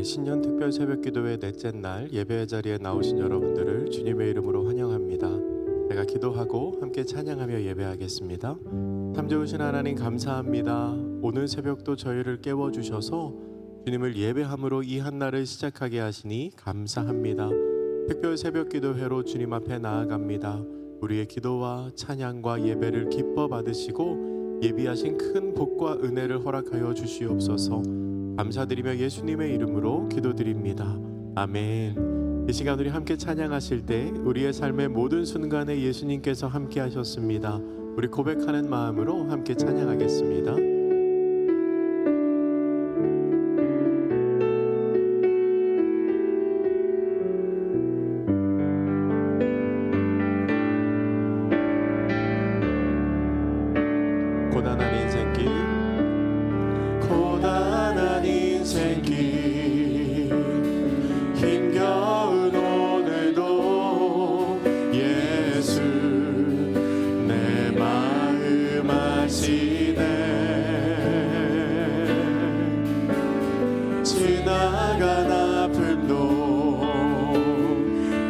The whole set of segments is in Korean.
신년 특별 새벽기도회 넷째 날 예배 자리에 나오신 여러분들을 주님의 이름으로 환영합니다. 제가 기도하고 함께 찬양하며 예배하겠습니다. 참 좋으신 하나님 감사합니다. 오늘 새벽도 저희를 깨워주셔서 주님을 예배함으로 이 한날을 시작하게 하시니 감사합니다. 특별 새벽기도회로 주님 앞에 나아갑니다. 우리의 기도와 찬양과 예배를 기뻐 받으시고 예비하신 큰 복과 은혜를 허락하여 주시옵소서. 감사드리며 예수님의 이름으로 기도드립니다. 아멘. 이 시간 우리 함께 찬양하실 때 우리의 삶의 모든 순간에 예수님께서 함께 하셨습니다. 우리 고백하는 마음으로 함께 찬양하겠습니다. 고단한 인생길, 고단한 인생길, 힘겨운 오늘도 예수 내 마음 아시네. 지나간 아픔도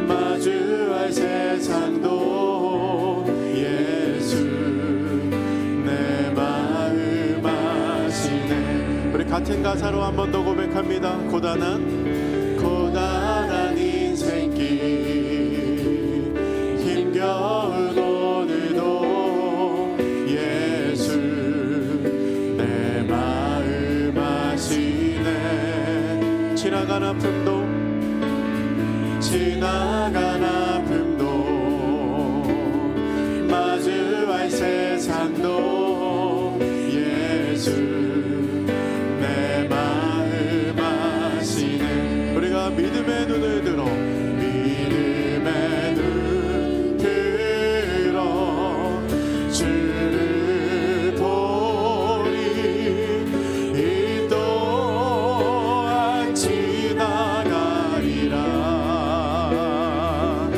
마주할 세상도 예수 내 마음 아시네. 우리 같은 가사로 한 번 더 고백합니다. 고단한 인생길, 힘겨운 오늘도 예수 내 마음 아시네. 지나간 아픔도 마주할 세상도 예수 내 마음 아시네. 우리가 믿음의 눈을 들어 주를 보리. 이 또한 지나가리라.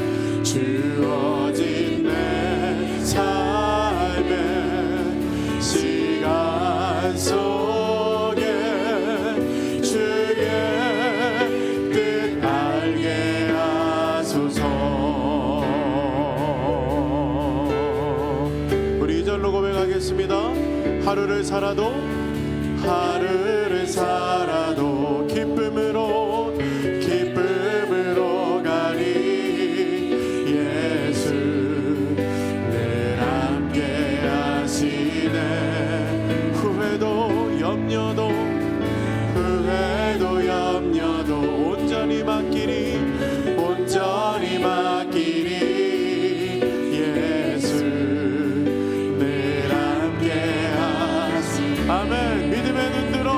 주어진 내 삶의 시간 속에 주의 뜻 알게 하소서. 우리 2절로 고백하겠습니다. 하루를 살아도 기쁨으로 가리. 예수 늘 함께 하시네. 후회도 염려도 온전히 맡기리. 예수 늘 함께 하시네. 아멘. 믿음의 눈 들어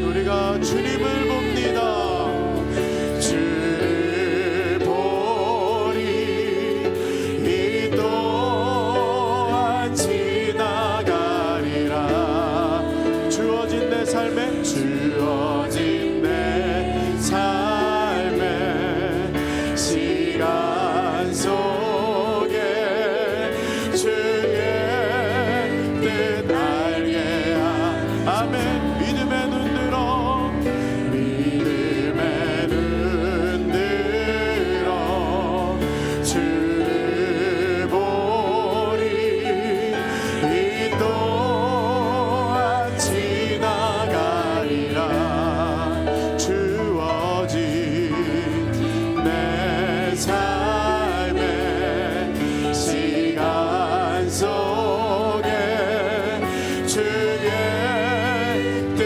우리가 주님을 봅니다. 주를 보리. 이 또한 지나가리라. 주어진 내 삶의 시간 속에 주의 뜻 알게 아멘. 믿음의 눈 들어 주를 보리. 이 또한 지나가리라. 주어진 내 삶의 시간 속에 주의 뜻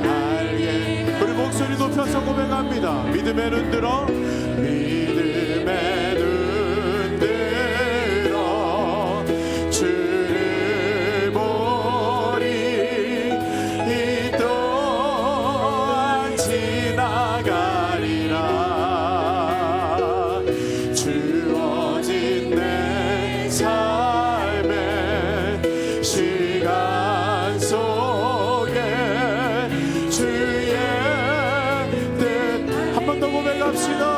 알게. 우리 목소리 높여서 고백합니다. 믿음의 눈 들어 주를 보리. 이 또한 지나가리라. 주어진 내 삶의 시간 속에 주의 뜻. 한 번 더 고백합시다.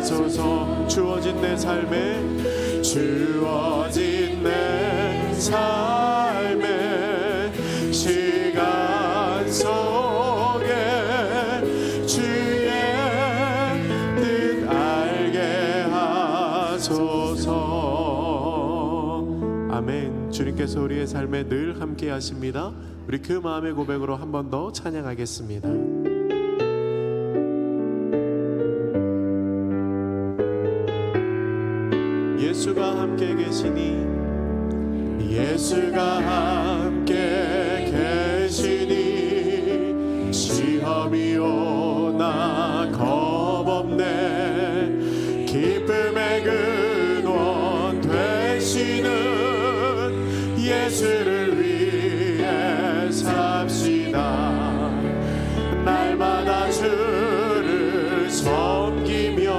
하소서. 주어진 내 삶에 주어진 내 삶에 시간 속에 주의 뜻 알게 하소서. 아멘. 주님께서 우리의 삶에 늘 함께 하십니다. 우리 그 마음의 고백으로 한 번 더 찬양하겠습니다. 예수가 함께 계시니 예수가 함께 계시니 시험이 오나 겁없네. 기쁨의 근원 되시는 예수를 위해 삽시다. 날마다 주를 섬기며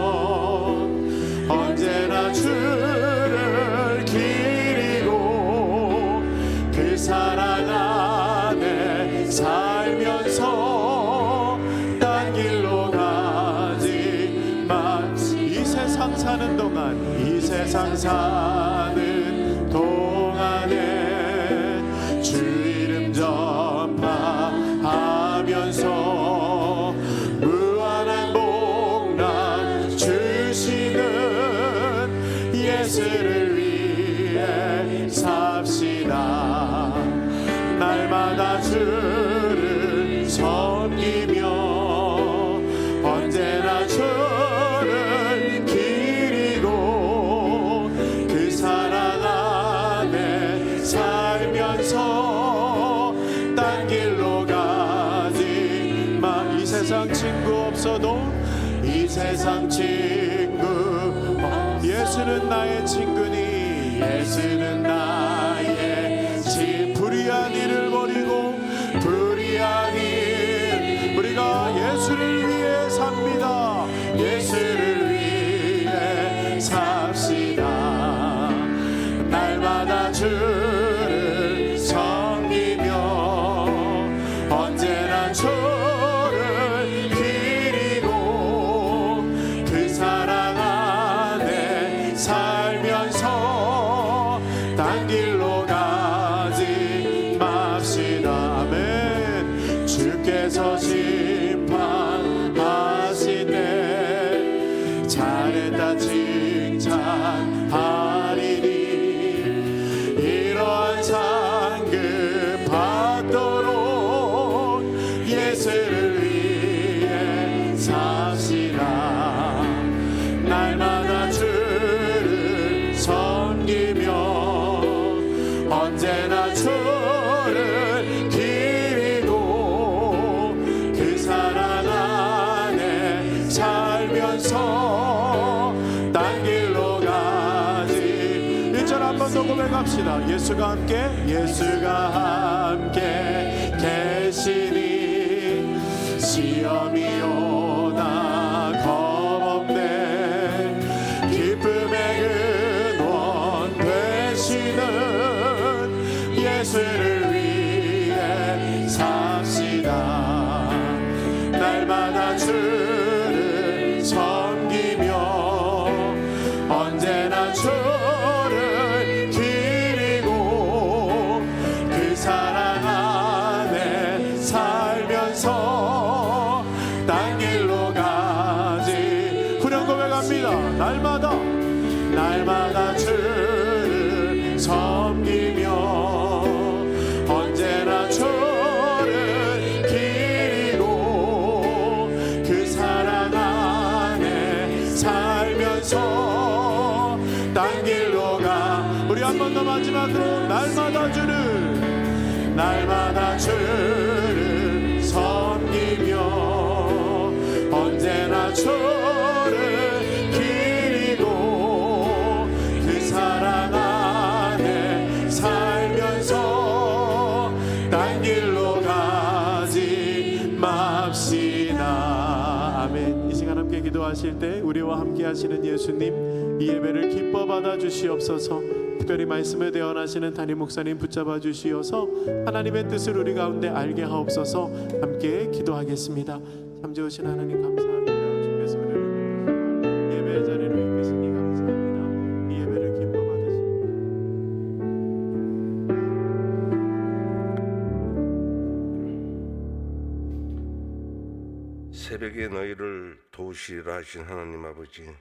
언제나 주를 기리고 그 사랑 안에 살면서 딴 길로 가지 마. 이 세상 사는 동안, 이 세상 사는 동안에 주 이름 전파하면서 무한한 복락 주시는 예수를 위해 삽시다. 날마다 주를 섬기며 언제나 주를 기리고 그 사랑 안에 살면서 딴 길로 가지 마. 이 세상 친구 없어도 이 세상 친구 예수는 나의 친구니 예수는 나의 불의한 일을 버리고 불의한 일 우리가 예수를 위해 삽니다. 예수를 위해 삽시다. 날마다 주를 섬기며 언제나 주를 기리고 그 사랑 안에 살면서 딴 길로 가지 맙시다. 아멘. 주께서 심판하시네 잘했다 칭찬하리니 이러한 상급 받도록 예수를 위해 삽시다. 날마다 주를 섬기며 언제나 주를 기리고 그 사랑 안에 살면서 딴 길로 가지. 1절 한 번 더 고백합시다. 예수가 함께 계시니 시험이 오나 겁없네. 기쁨의 근원 되시는 예수를 위해 삽시다. 날마다 주를 섬기며 언제나 주를 기리고 그 사랑 안에 살면서 딴 길로 가지. 후렴 고백합니다. 날마다 주를 섬기며 언제나 주를 기리고 그 사랑 안에 살면서 딴 길로 가. 우리 한 번 더 마지막으로 날마다 주를 섬기며 언제나 주를 기리고 그 사랑 안에 살면서 딴 길로 가지 맙시다. 아멘. 이 시간 함께 기도하실 때 우리와 함께 하시는 예수님, 이 예배를 기뻐 받아 주시옵소서. 특별히 말씀을 대언하시는 담임 목사님 붙잡아 주시어서 하나님의 뜻을 우리 가운데 알게 하옵소서. 함께 기도하겠습니다. 참 좋으신 하나님 감사합니다. 주께서 우리를 예배 새벽에 너희를 도우시리라 하신 하나님 아버지,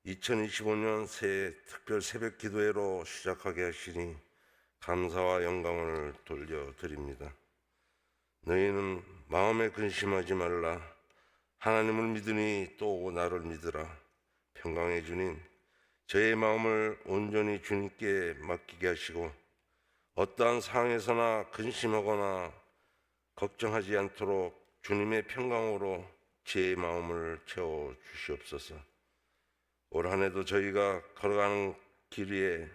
2025년 새해 특별 새벽 기도회로 시작하게 하시니 감사와 영광을 돌려드립니다. 너희는 마음에 근심하지 말라. 하나님을 믿으니 또 나를 믿으라. 평강의 주님, 저의 마음을 온전히 주님께 맡기게 하시고 어떠한 상황에서나 근심하거나 걱정하지 않도록 주님의 평강으로 제 마음을 채워 주시옵소서. 올 한 해도 저희가 걸어가는 길 위에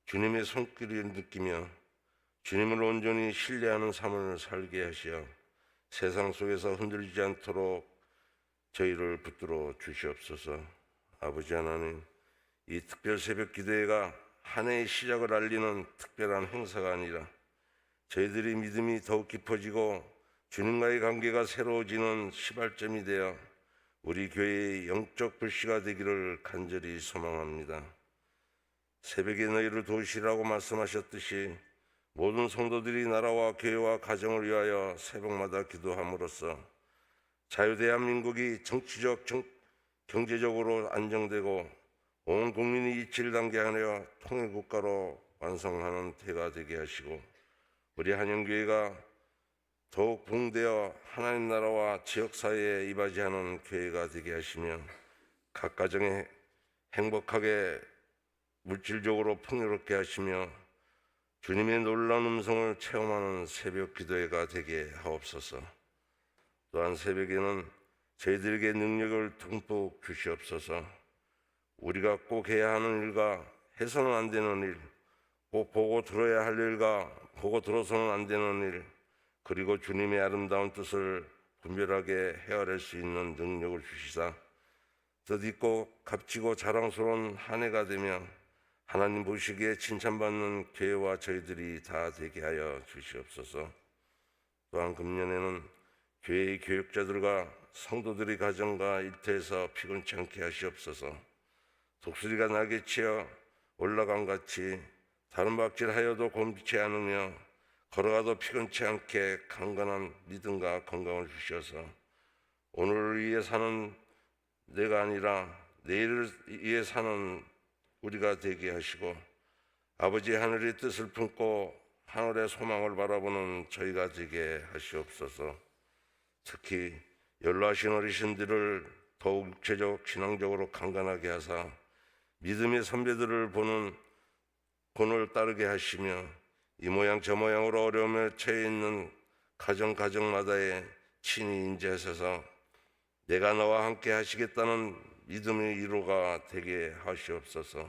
주님의 손길을 느끼며 주님을 온전히 신뢰하는 삶을 살게 하시어 세상 속에서 흔들리지 않도록 저희를 붙들어 주시옵소서. 아버지 하나님, 이 특별 새벽 기도회가 한 해의 시작을 알리는 특별한 행사가 아니라 저희들의 믿음이 더욱 깊어지고 주님과의 관계가 새로워지는 시발점이 되어 우리 교회의 영적 불씨가 되기를 간절히 소망합니다. 새벽에 너희를 도우시라고 말씀하셨듯이 모든 성도들이 나라와 교회와 가정을 위하여 새벽마다 기도함으로써 자유대한민국이 정치적, 경제적으로 안정되고 온 국민이 이치를 단계하여 통일국가로 완성하는 때가 되게 하시고 우리 한영교회가 더욱 부흥되어 하나님 나라와 지역사회에 이바지하는 교회가 되게 하시며 각 가정에 행복하게 물질적으로 풍요롭게 하시며 주님의 놀라운 음성을 체험하는 새벽 기도회가 되게 하옵소서. 또한 새벽에는 저희들에게 능력을 듬뿍 주시옵소서. 우리가 꼭 해야 하는 일과 해서는 안 되는 일, 꼭 보고 들어야 할 일과 보고 들어서는 안 되는 일, 그리고 주님의 아름다운 뜻을 분별하게 헤아릴 수 있는 능력을 주시사 뜻있고 값지고 자랑스러운 한 해가 되며 하나님 보시기에 칭찬받는 교회와 저희들이 다 되게 하여 주시옵소서. 또한 금년에는 교회의 교육자들과 성도들의 가정과 일터에서 피곤치 않게 하시옵소서. 독수리가 날개 치어 올라간 같이 다른 박질하여도 곤비치 않으며 걸어가도 피곤치 않게 강건한 믿음과 건강을 주셔서 오늘을 위해 사는 내가 아니라 내일을 위해 사는 우리가 되게 하시고 아버지 하늘의 뜻을 품고 하늘의 소망을 바라보는 저희가 되게 하시옵소서. 특히 연로하신 어르신들을 더욱 육체적, 신앙적으로 강건하게 하사 믿음의 선배들을 보는 본을 따르게 하시며 이 모양 저 모양으로 어려움에 처해 있는 가정마다에 친히 인재하셔서 내가 너와 함께 하시겠다는 믿음의 위로가 되게 하시옵소서.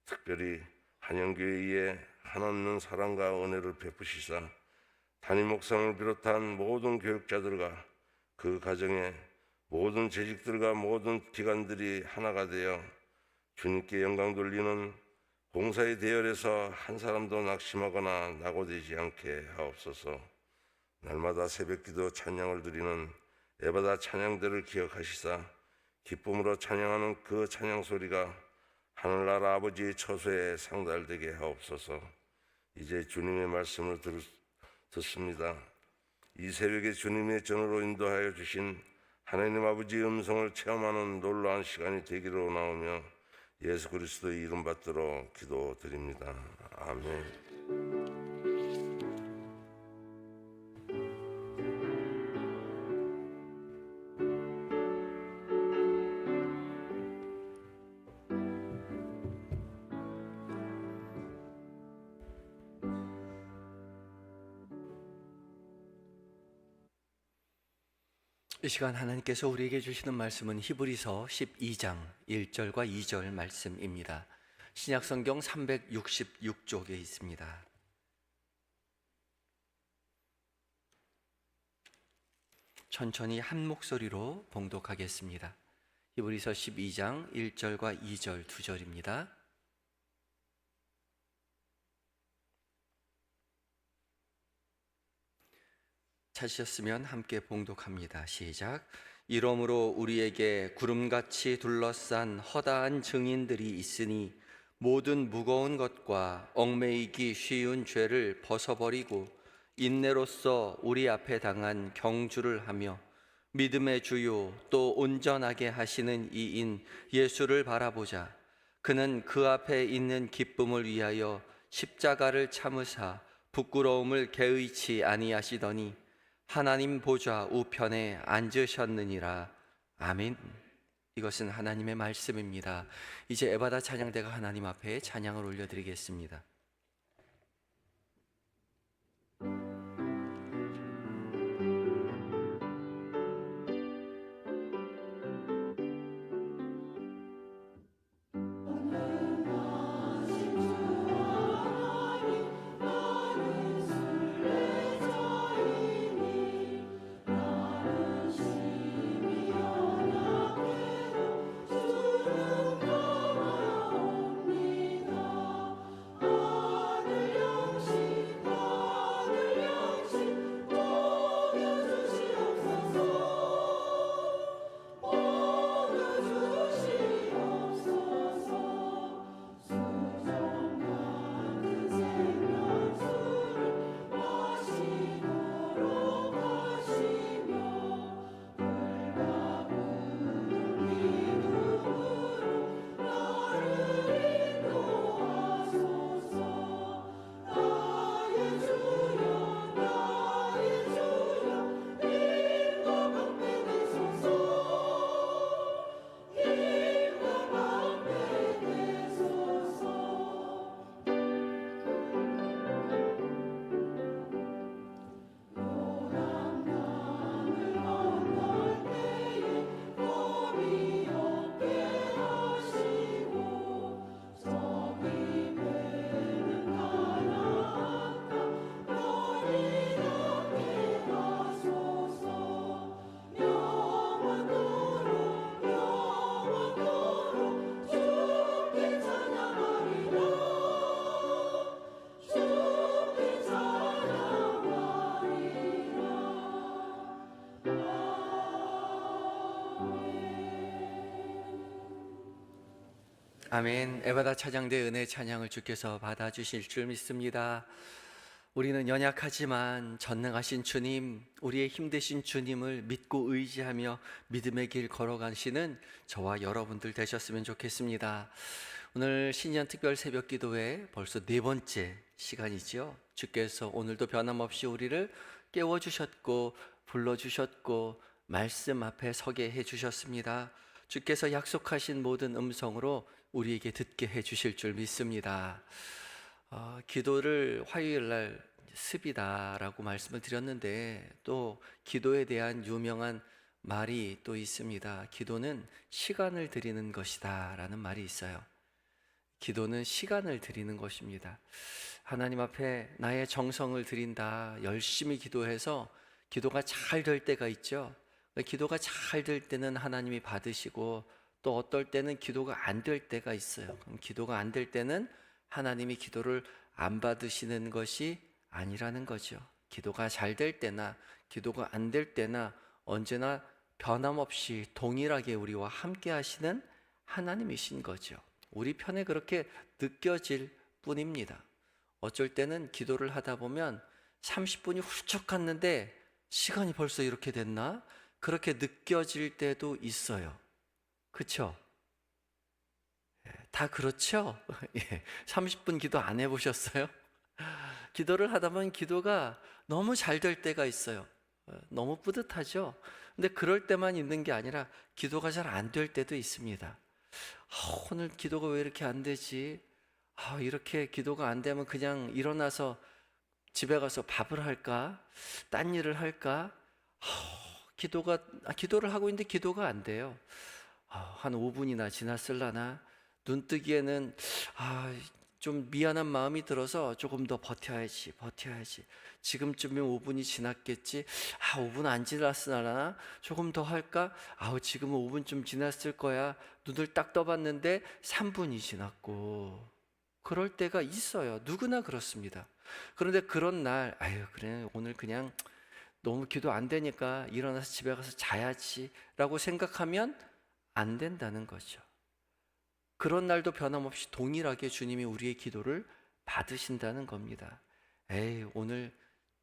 특별히 한영교회에 한없는 사랑과 은혜를 베푸시사 담임 목사를 비롯한 모든 교육자들과 그 가정의 모든 재직들과 모든 기관들이 하나가 되어 주님께 영광 돌리는 봉사의 대열에서 한 사람도 낙심하거나 낙오되지 않게 하옵소서. 날마다 새벽기도 찬양을 드리는 에바다 찬양대를 기억하시사 기쁨으로 찬양하는 그 찬양 소리가 하늘나라 아버지의 처소에 상달되게 하옵소서. 이제 주님의 말씀을 듣습니다. 이 새벽에 주님의 전으로 인도하여 주신 하나님 아버지의 음성을 체험하는 놀라운 시간이 되기로 나오며 예수 그리스도의 이름 받들어 기도드립니다. 아멘. 이 시간 하나님께서 우리에게 주시는 말씀은 히브리서 12장 1절과 2절 말씀입니다. 신약성경 366쪽에 있습니다. 천천히 한 목소리로 봉독하겠습니다. 히브리서 12장 1절과 2절 두 절입니다. 찾으셨으면 함께 봉독합니다. 시작. 이러므로 우리에게 구름같이 둘러싼 허다한 증인들이 있으니 모든 무거운 것과 얽매이기 쉬운 죄를 벗어버리고 인내로써 우리 앞에 당한 경주를 하며 믿음의 주요 또 온전하게 하시는 이인 예수를 바라보자. 그는 그 앞에 있는 기쁨을 위하여 십자가를 참으사 부끄러움을 개의치 아니하시더니 하나님 보좌 우편에 앉으셨느니라. 아멘. 이것은 하나님의 말씀입니다. 이제 에바다 찬양대가 하나님 앞에 찬양을 올려드리겠습니다. 아멘. 에바다 찬양대 은혜 찬양을 주께서 받아주실 줄 믿습니다. 우리는 연약하지만 전능하신 주님, 우리의 힘되신 주님을 믿고 의지하며 믿음의 길 걸어가시는 저와 여러분들 되셨으면 좋겠습니다. 오늘 신년 특별 새벽 기도회 벌써 4번째 시간이죠. 주께서 오늘도 변함없이 우리를 깨워주셨고 불러주셨고 말씀 앞에 서게 해주셨습니다. 주께서 약속하신 모든 음성으로 우리에게 듣게 해주실 줄 믿습니다. 기도를 화요일날 습이다라고 말씀을 드렸는데 또 기도에 대한 유명한 말이 또 있습니다. 기도는 시간을 드리는 것이다 라는 말이 있어요. 기도는 시간을 드리는 것입니다. 하나님 앞에 나의 정성을 드린다, 열심히 기도해서 기도가 잘 될 때가 있죠. 기도가 잘 될 때는 하나님이 받으시고 또 어떨 때는 기도가 안 될 때가 있어요. 그럼 기도가 안 될 때는 하나님이 기도를 안 받으시는 것이 아니라는 거죠. 기도가 잘 될 때나 기도가 안 될 때나 언제나 변함없이 동일하게 우리와 함께 하시는 하나님이신 거죠. 우리 편에 그렇게 느껴질 뿐입니다. 어쩔 때는 기도를 하다 보면 30분이 훌쩍 갔는데 시간이 벌써 이렇게 됐나? 그렇게 느껴질 때도 있어요. 그렇죠? 다 그렇죠? 30분 기도 안 해보셨어요? 기도를 하다 보면 기도가 너무 잘 될 때가 있어요. 너무 뿌듯하죠? 근데 그럴 때만 있는 게 아니라 기도가 잘 안 될 때도 있습니다. 오늘 기도가 왜 이렇게 안 되지? 이렇게 기도가 안 되면 그냥 일어나서 집에 가서 밥을 할까? 딴 일을 할까? 기도를 하고 있는데 기도가 안 돼요. 한 5분이나 지났을라나? 눈뜨기에는 좀 미안한 마음이 들어서 조금 더 버텨야지. 지금쯤이면 5분이 지났겠지. 5분 안 지났으나 조금 더 할까? 지금은 5분쯤 지났을 거야. 눈을 딱 떠봤는데 3분이 지났고. 그럴 때가 있어요. 누구나 그렇습니다. 그런데 그런 날, 그래 오늘 그냥 너무 기도 안 되니까 일어나서 집에 가서 자야지 라고 생각하면 안 된다는 거죠. 그런 날도 변함없이 동일하게 주님이 우리의 기도를 받으신다는 겁니다. 오늘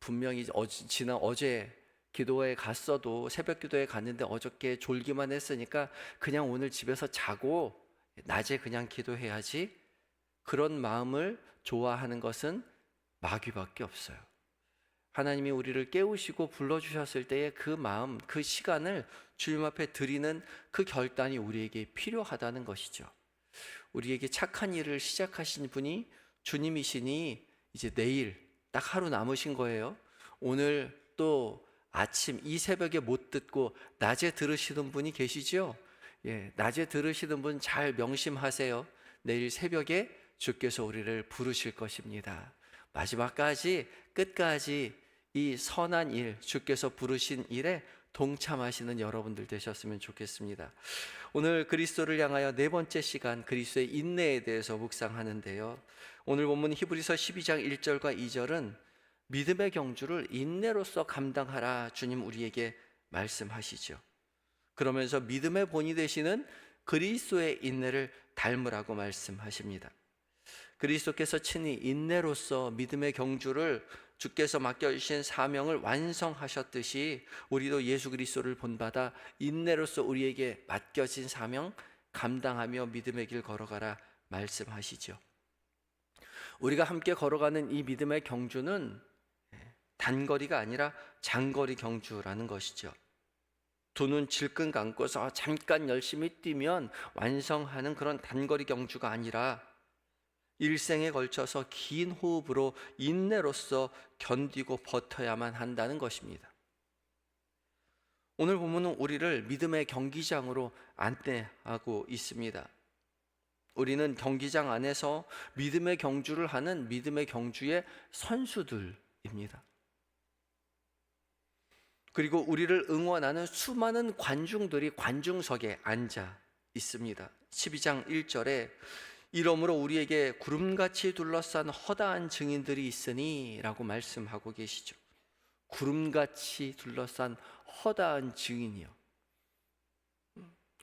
분명히 어제 기도에 갔어도 새벽 기도에 갔는데 어저께 졸기만 했으니까 그냥 오늘 집에서 자고 낮에 그냥 기도해야지, 그런 마음을 좋아하는 것은 마귀밖에 없어요. 하나님이 우리를 깨우시고 불러주셨을 때의 그 마음, 그 시간을 주님 앞에 드리는 그 결단이 우리에게 필요하다는 것이죠. 우리에게 착한 일을 시작하신 분이 주님이시니 이제 내일 딱 하루 남으신 거예요. 오늘 또 아침 이 새벽에 못 듣고 낮에 들으시는 분이 계시죠? 예, 낮에 들으시는 분 잘 명심하세요. 내일 새벽에 주께서 우리를 부르실 것입니다. 마지막까지 끝까지 이 선한 일, 주께서 부르신 일에 동참하시는 여러분들 되셨으면 좋겠습니다. 오늘 그리스도를 향하여 네 번째 시간, 그리스도의 인내에 대해서 묵상하는데요. 오늘 본문 히브리서 12장 1절과 2절은 믿음의 경주를 인내로서 감당하라, 주님 우리에게 말씀하시죠. 그러면서 믿음의 본이 되시는 그리스도의 인내를 닮으라고 말씀하십니다. 그리스도께서 친히 인내로서 믿음의 경주를 주께서 맡겨주신 사명을 완성하셨듯이 우리도 예수 그리스도를 본받아 인내로서 우리에게 맡겨진 사명 감당하며 믿음의 길 걸어가라 말씀하시죠. 우리가 함께 걸어가는 이 믿음의 경주는 단거리가 아니라 장거리 경주라는 것이죠. 두 눈 질끈 감고서 잠깐 열심히 뛰면 완성하는 그런 단거리 경주가 아니라 일생에 걸쳐서 긴 호흡으로 인내로서 견디고 버텨야만 한다는 것입니다. 오늘 본문은 우리를 믿음의 경기장으로 안내하고 있습니다. 우리는 경기장 안에서 믿음의 경주를 하는 믿음의 경주의 선수들입니다. 그리고 우리를 응원하는 수많은 관중들이 관중석에 앉아 있습니다. 12장 1절에 이러므로 우리에게 구름같이 둘러싼 허다한 증인들이 있으니 라고 말씀하고 계시죠. 구름같이 둘러싼 허다한 증인이요.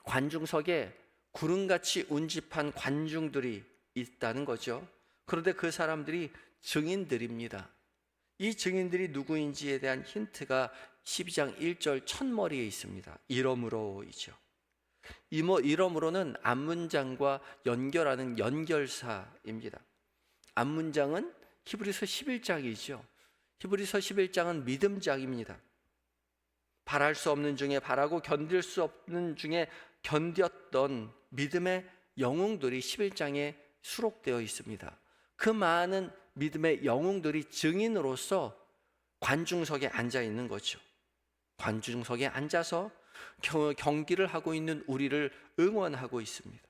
관중석에 구름같이 운집한 관중들이 있다는 거죠. 그런데 그 사람들이 증인들입니다. 이 증인들이 누구인지에 대한 힌트가 12장 1절 첫머리에 있습니다. 이러므로이죠. 이러므로는 앞문장과 연결하는 연결사입니다. 앞문장은 히브리서 11장이죠. 히브리서 11장은 믿음장입니다. 바랄 수 없는 중에 바라고 견딜 수 없는 중에 견뎠던 믿음의 영웅들이 11장에 수록되어 있습니다. 그 많은 믿음의 영웅들이 증인으로서 관중석에 앉아 있는 거죠. 관중석에 앉아서 경기를 하고 있는 우리를 응원하고 있습니다.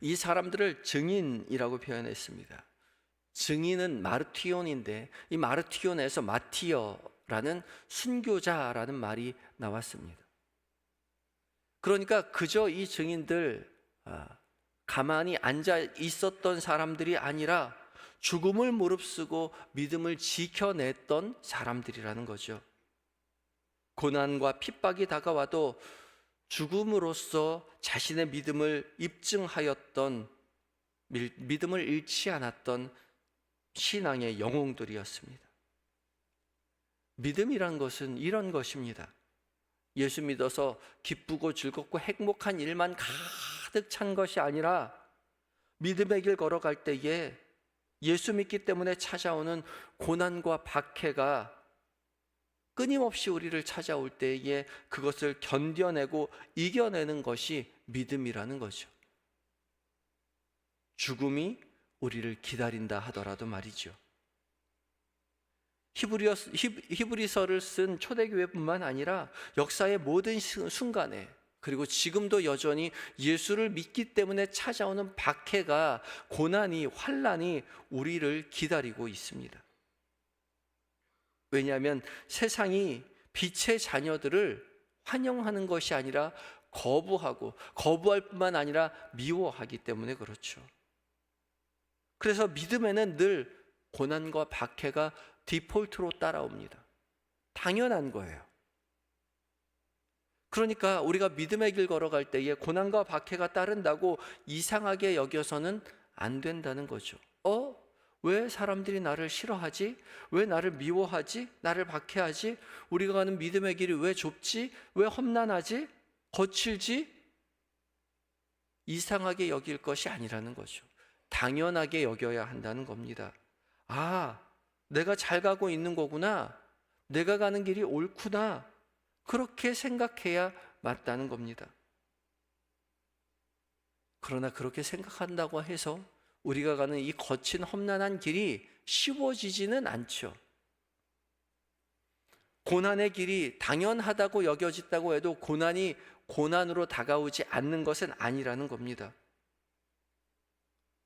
이 사람들을 증인이라고 표현했습니다. 증인은 마르티온인데 이 마르티온에서 마티어라는 순교자라는 말이 나왔습니다. 그러니까 그저 이 증인들 가만히 앉아 있었던 사람들이 아니라 죽음을 무릅쓰고 믿음을 지켜냈던 사람들이라는 거죠. 고난과 핍박이 다가와도 죽음으로써 자신의 믿음을 입증하였던, 믿음을 잃지 않았던 신앙의 영웅들이었습니다. 믿음이란 것은 이런 것입니다. 예수 믿어서 기쁘고 즐겁고 행복한 일만 가득 찬 것이 아니라 믿음의 길 걸어갈 때에 예수 믿기 때문에 찾아오는 고난과 박해가 끊임없이 우리를 찾아올 때에 그것을 견뎌내고 이겨내는 것이 믿음이라는 거죠. 죽음이 우리를 기다린다 하더라도 말이죠. 히브리서를 쓴 초대교회뿐만 아니라 역사의 모든 순간에, 그리고 지금도 여전히 예수를 믿기 때문에 찾아오는 박해가, 고난이, 환난이 우리를 기다리고 있습니다. 왜냐하면 세상이 빛의 자녀들을 환영하는 것이 아니라 거부할 뿐만 아니라 미워하기 때문에 그렇죠. 그래서 믿음에는 늘 고난과 박해가 디폴트로 따라옵니다. 당연한 거예요. 그러니까 우리가 믿음의 길 걸어갈 때에 고난과 박해가 따른다고 이상하게 여겨서는 안 된다는 거죠. 왜 사람들이 나를 싫어하지? 왜 나를 미워하지? 나를 박해하지? 우리가 가는 믿음의 길이 왜 좁지? 왜 험난하지? 거칠지? 이상하게 여길 것이 아니라는 거죠. 당연하게 여겨야 한다는 겁니다. 아, 내가 잘 가고 있는 거구나. 내가 가는 길이 옳구나. 그렇게 생각해야 맞다는 겁니다. 그러나 그렇게 생각한다고 해서 우리가 가는 이 거친 험난한 길이 쉬워지지는 않죠. 고난의 길이 당연하다고 여겨진다고 해도 고난이 고난으로 다가오지 않는 것은 아니라는 겁니다.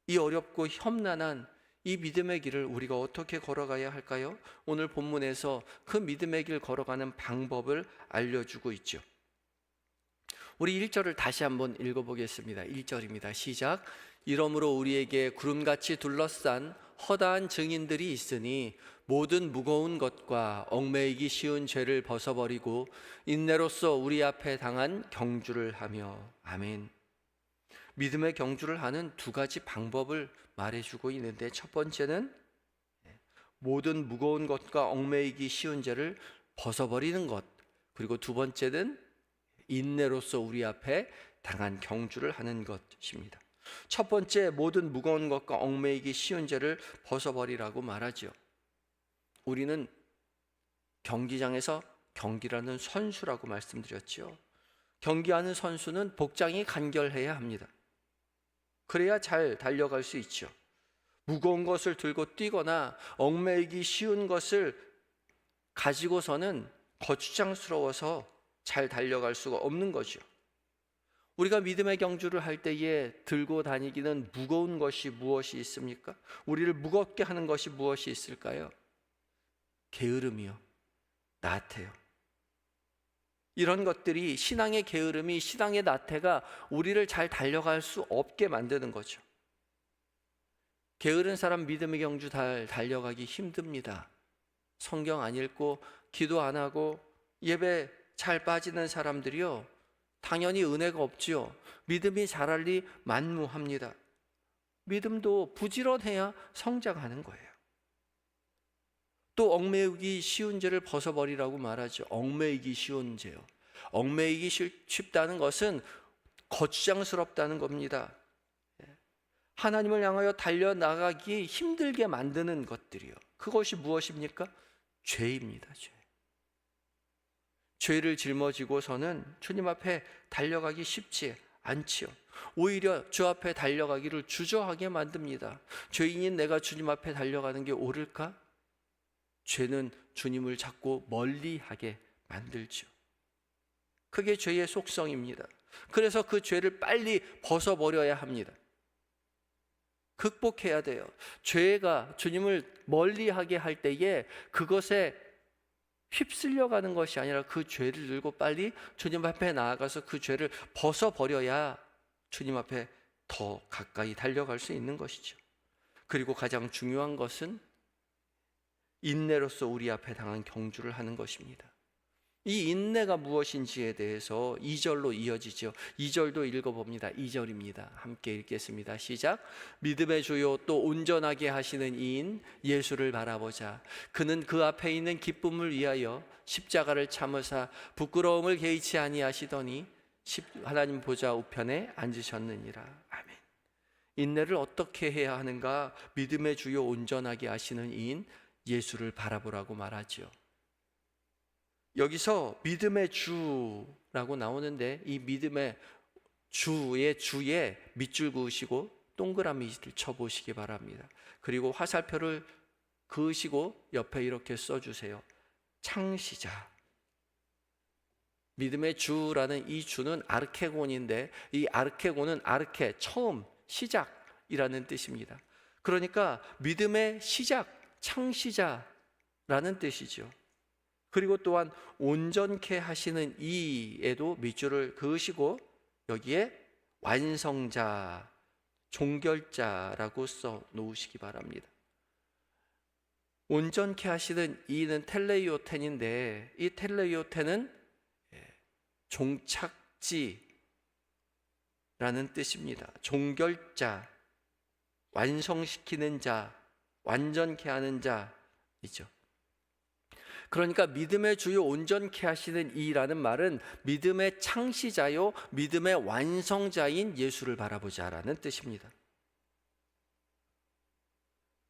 이 어렵고 험난한 이 믿음의 길을 우리가 어떻게 걸어가야 할까요? 오늘 본문에서 그 믿음의 길 걸어가는 방법을 알려주고 있죠. 우리 1절을 다시 한번 읽어보겠습니다. 1절입니다. 시작. 이러므로 우리에게 구름같이 둘러싼 허다한 증인들이 있으니 모든 무거운 것과 얽매이기 쉬운 죄를 벗어버리고 인내로써 우리 앞에 당한 경주를 하며. 아멘. 믿음의 경주를 하는 두 가지 방법을 말해주고 있는데, 첫 번째는 모든 무거운 것과 얽매이기 쉬운 죄를 벗어버리는 것, 그리고 두 번째는 인내로써 우리 앞에 당한 경주를 하는 것입니다. 첫 번째, 모든 무거운 것과 얽매이기 쉬운 죄를 벗어버리라고 말하죠. 우리는 경기장에서 경기라는 선수라고 말씀드렸죠. 경기하는 선수는 복장이 간결해야 합니다. 그래야 잘 달려갈 수 있죠. 무거운 것을 들고 뛰거나 얽매이기 쉬운 것을 가지고서는 거추장스러워서 잘 달려갈 수가 없는 거죠. 우리가 믿음의 경주를 할 때에 들고 다니기는 무거운 것이 무엇이 있습니까? 우리를 무겁게 하는 것이 무엇이 있을까요? 게으름이요, 나태요. 이런 것들이, 신앙의 게으름이, 신앙의 나태가 우리를 잘 달려갈 수 없게 만드는 거죠. 게으른 사람 믿음의 경주 잘 달려가기 힘듭니다. 성경 안 읽고 기도 안 하고 예배 잘 빠지는 사람들이요, 당연히 은혜가 없지요. 믿음이 자랄 리 만무합니다. 믿음도 부지런해야 성장하는 거예요. 또 얽매이기 쉬운 죄를 벗어버리라고 말하죠. 얽매이기 쉬운 죄요. 얽매이기 쉽다는 것은 거추장스럽다는 겁니다. 하나님을 향하여 달려나가기 힘들게 만드는 것들이요. 그것이 무엇입니까? 죄입니다. 죄. 죄를 짊어지고서는 주님 앞에 달려가기 쉽지 않지요. 오히려 주 앞에 달려가기를 주저하게 만듭니다. 죄인인 내가 주님 앞에 달려가는 게 옳을까? 죄는 주님을 자꾸 멀리하게 만들죠. 그게 죄의 속성입니다. 그래서 그 죄를 빨리 벗어버려야 합니다. 극복해야 돼요. 죄가 주님을 멀리하게 할 때에 그것에 휩쓸려가는 것이 아니라 그 죄를 들고 빨리 주님 앞에 나아가서 그 죄를 벗어버려야 주님 앞에 더 가까이 달려갈 수 있는 것이죠. 그리고 가장 중요한 것은 인내로서 우리 앞에 당한 경주를 하는 것입니다. 이 인내가 무엇인지에 대해서 2절로 이어지죠. 2절도 읽어봅니다. 2절입니다. 함께 읽겠습니다. 시작. 믿음의 주요 또 온전하게 하시는 이인 예수를 바라보자. 그는 그 앞에 있는 기쁨을 위하여 십자가를 참으사 부끄러움을 개의치 아니하시더니 하나님 보좌 우편에 앉으셨느니라. 아멘. 인내를 어떻게 해야 하는가? 믿음의 주요 온전하게 하시는 이인 예수를 바라보라고 말하죠. 여기서 믿음의 주라고 나오는데, 이 믿음의 주에 밑줄 그으시고 동그라미를 쳐보시기 바랍니다. 그리고 화살표를 그으시고 옆에 이렇게 써주세요. 창시자. 믿음의 주라는 이 주는 아르케곤인데, 이 아르케곤은 아르케, 처음, 시작이라는 뜻입니다. 그러니까 믿음의 시작, 창시자라는 뜻이죠. 그리고 또한 온전케 하시는 이에도 밑줄을 그으시고 여기에 완성자, 종결자라고 써 놓으시기 바랍니다. 온전케 하시는 이는 텔레이오텐인데, 이 텔레이오텐은 종착지라는 뜻입니다. 종결자, 완성시키는 자, 완전케 하는 자이죠. 그러니까 믿음의 주요 온전케 하시는 이라는 말은 믿음의 창시자요 믿음의 완성자인 예수를 바라보자라는 뜻입니다.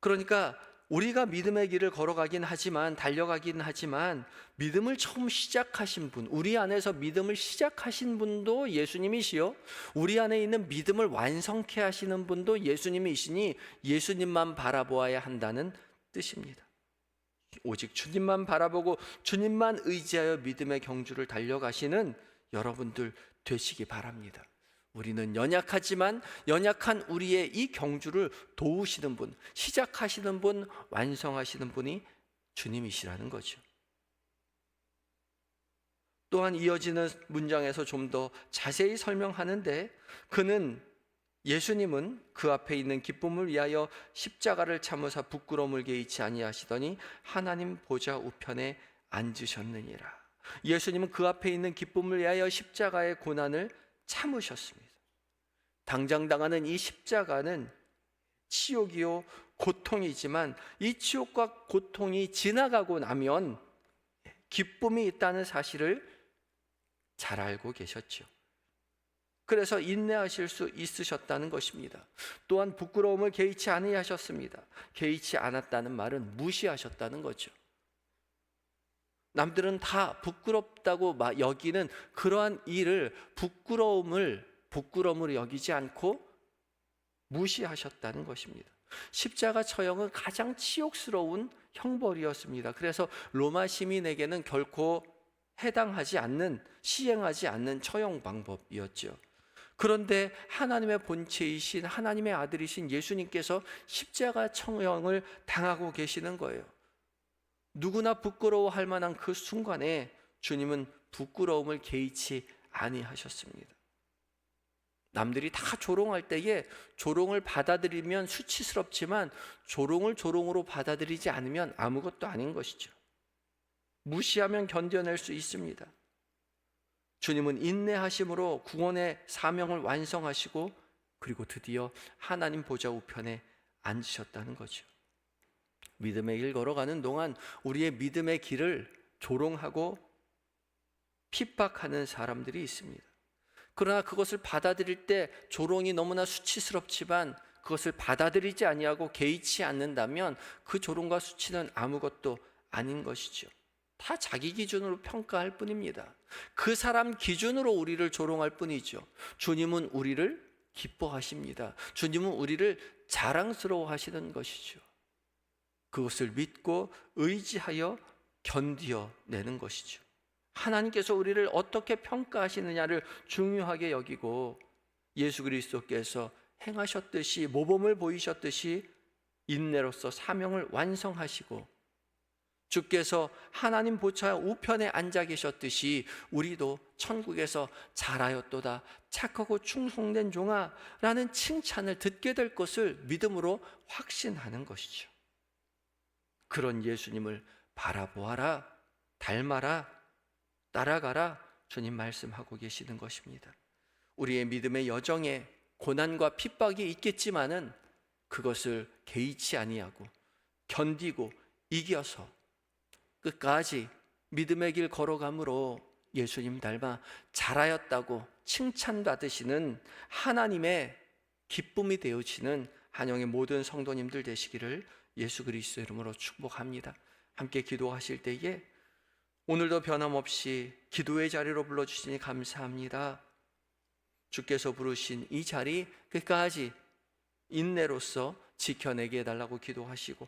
그러니까 우리가 믿음의 길을 걸어가긴 하지만, 달려가긴 하지만 믿음을 처음 시작하신 분, 우리 안에서 믿음을 시작하신 분도 예수님이시요 우리 안에 있는 믿음을 완성케 하시는 분도 예수님이시니 예수님만 바라보아야 한다는 뜻입니다. 오직 주님만 바라보고 주님만 의지하여 믿음의 경주를 달려가시는 여러분들 되시기 바랍니다. 우리는 연약하지만 연약한 우리의 이 경주를 도우시는 분, 시작하시는 분, 완성하시는 분이 주님이시라는 거죠. 또한 이어지는 문장에서 좀 더 자세히 설명하는데, 예수님은 그 앞에 있는 기쁨을 위하여 십자가를 참으사 부끄러움을 개의치 아니하시더니 하나님 보좌 우편에 앉으셨느니라. 예수님은 그 앞에 있는 기쁨을 위하여 십자가의 고난을 참으셨습니다. 당장 당하는 이 십자가는 치욕이요 고통이지만 이 치욕과 고통이 지나가고 나면 기쁨이 있다는 사실을 잘 알고 계셨죠. 그래서 인내하실 수 있으셨다는 것입니다. 또한 부끄러움을 개의치 아니하셨습니다. 개의치 않았다는 말은 무시하셨다는 거죠. 남들은 다 부끄럽다고 여기는 그러한 일을 부끄러움으로 여기지 않고 무시하셨다는 것입니다. 십자가 처형은 가장 치욕스러운 형벌이었습니다. 그래서 로마 시민에게는 결코 해당하지 않는, 시행하지 않는 처형 방법이었죠. 그런데 하나님의 본체이신 하나님의 아들이신 예수님께서 십자가 처형을 당하고 계시는 거예요. 누구나 부끄러워할 만한 그 순간에 주님은 부끄러움을 개의치 아니하셨습니다. 남들이 다 조롱할 때에 조롱을 받아들이면 수치스럽지만 조롱을 조롱으로 받아들이지 않으면 아무것도 아닌 것이죠. 무시하면 견뎌낼 수 있습니다. 주님은 인내하심으로 구원의 사명을 완성하시고 그리고 드디어 하나님 보좌 우편에 앉으셨다는 거죠. 믿음의 길 걸어가는 동안 우리의 믿음의 길을 조롱하고 핍박하는 사람들이 있습니다. 그러나 그것을 받아들일 때 조롱이 너무나 수치스럽지만 그것을 받아들이지 아니하고 개의치 않는다면 그 조롱과 수치는 아무것도 아닌 것이죠. 다 자기 기준으로 평가할 뿐입니다. 그 사람 기준으로 우리를 조롱할 뿐이죠. 주님은 우리를 기뻐하십니다. 주님은 우리를 자랑스러워 하시는 것이죠. 그것을 믿고 의지하여 견디어내는 것이죠. 하나님께서 우리를 어떻게 평가하시느냐를 중요하게 여기고 예수 그리스도께서 행하셨듯이, 모범을 보이셨듯이 인내로서 사명을 완성하시고 주께서 하나님 보좌 우편에 앉아 계셨듯이 우리도 천국에서 잘하였도다 착하고 충성된 종아 라는 칭찬을 듣게 될 것을 믿음으로 확신하는 것이죠. 그런 예수님을 바라보아라, 닮아라, 따라가라 주님 말씀하고 계시는 것입니다. 우리의 믿음의 여정에 고난과 핍박이 있겠지만은 그것을 개의치 아니하고 견디고 이겨서 끝까지 믿음의 길 걸어감으로 예수님 닮아 잘하였다고 칭찬받으시는 하나님의 기쁨이 되어지는 한영의 모든 성도님들 되시기를 예수 그리스도 이름으로 축복합니다. 함께 기도하실 때에 오늘도 변함없이 기도의 자리로 불러주시니 감사합니다. 주께서 부르신 이 자리 끝까지 인내로서 지켜내게 해달라고 기도하시고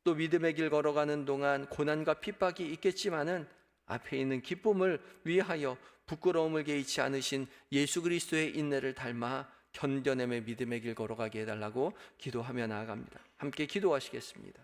또 믿음의 길 걸어가는 동안 고난과 핍박이 있겠지만은 앞에 있는 기쁨을 위하여 부끄러움을 개의치 않으신 예수 그리스도의 인내를 닮아 견뎌내며 믿음의 길 걸어가게 해달라고 기도하며 나아갑니다. 함께 기도하시겠습니다.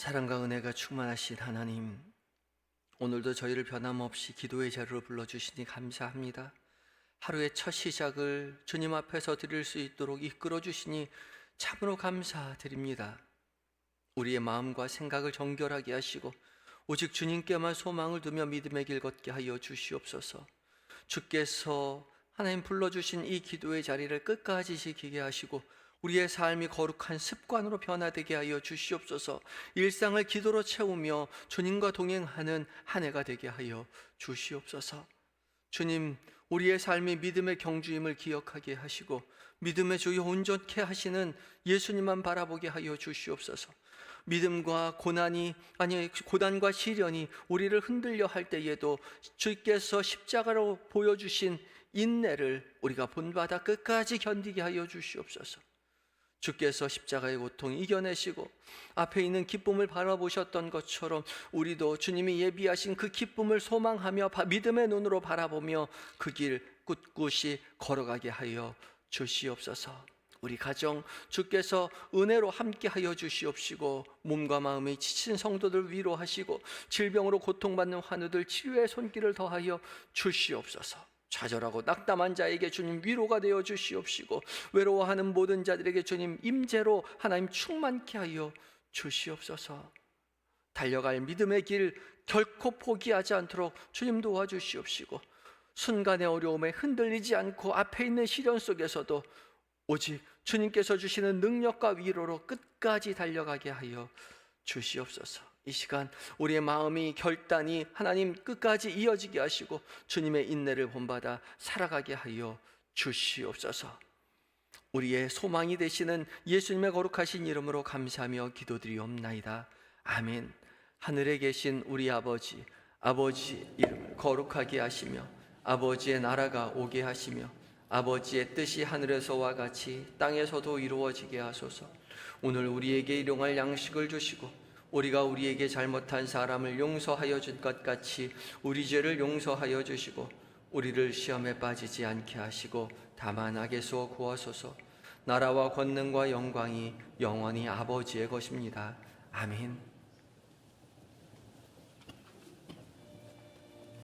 사랑과 은혜가 충만하신 하나님, 오늘도 저희를 변함없이 기도의 자리로 불러주시니 감사합니다. 하루의 첫 시작을 주님 앞에서 드릴 수 있도록 이끌어 주시니 참으로 감사드립니다. 우리의 마음과 생각을 정결하게 하시고 오직 주님께만 소망을 두며 믿음의 길 걷게 하여 주시옵소서. 주께서 하나님 불러주신 이 기도의 자리를 끝까지 지키게 하시고 우리의 삶이 거룩한 습관으로 변화되게 하여 주시옵소서. 일상을 기도로 채우며 주님과 동행하는 한 해가 되게 하여 주시옵소서. 주님, 우리의 삶이 믿음의 경주임을 기억하게 하시고 믿음의 주요 온전케 하시는 예수님만 바라보게 하여 주시옵소서. 믿음과 고난과 시련이 우리를 흔들려 할 때에도 주께서 십자가로 보여주신 인내를 우리가 본받아 끝까지 견디게 하여 주시옵소서. 주께서 십자가의 고통을 이겨내시고 앞에 있는 기쁨을 바라보셨던 것처럼 우리도 주님이 예비하신 그 기쁨을 소망하며 믿음의 눈으로 바라보며 그 길 꿋꿋이 걸어가게 하여 주시옵소서. 우리 가정 주께서 은혜로 함께하여 주시옵시고 몸과 마음이 지친 성도들 위로하시고 질병으로 고통받는 환우들 치유의 손길을 더하여 주시옵소서. 좌절하고 낙담한 자에게 주님 위로가 되어 주시옵시고 외로워하는 모든 자들에게 주님 임재로 하나님 충만케 하여 주시옵소서. 달려갈 믿음의 길 결코 포기하지 않도록 주님 도와주시옵시고 순간의 어려움에 흔들리지 않고 앞에 있는 시련 속에서도 오직 주님께서 주시는 능력과 위로로 끝까지 달려가게 하여 주시옵소서. 이 시간 우리의 마음이 결단이 하나님 끝까지 이어지게 하시고 주님의 인내를 본받아 살아가게 하여 주시옵소서. 우리의 소망이 되시는 예수님의 거룩하신 이름으로 감사하며 기도드리옵나이다. 아멘. 하늘에 계신 우리 아버지, 아버지 이름을 거룩하게 하시며 아버지의 나라가 오게 하시며 아버지의 뜻이 하늘에서와 같이 땅에서도 이루어지게 하소서. 오늘 우리에게 일용할 양식을 주시고 우리가 우리에게 잘못한 사람을 용서하여 준 것 같이 우리 죄를 용서하여 주시고 우리를 시험에 빠지지 않게 하시고 다만 악에서 구하소서. 나라와 권능과 영광이 영원히 아버지의 것입니다. 아멘.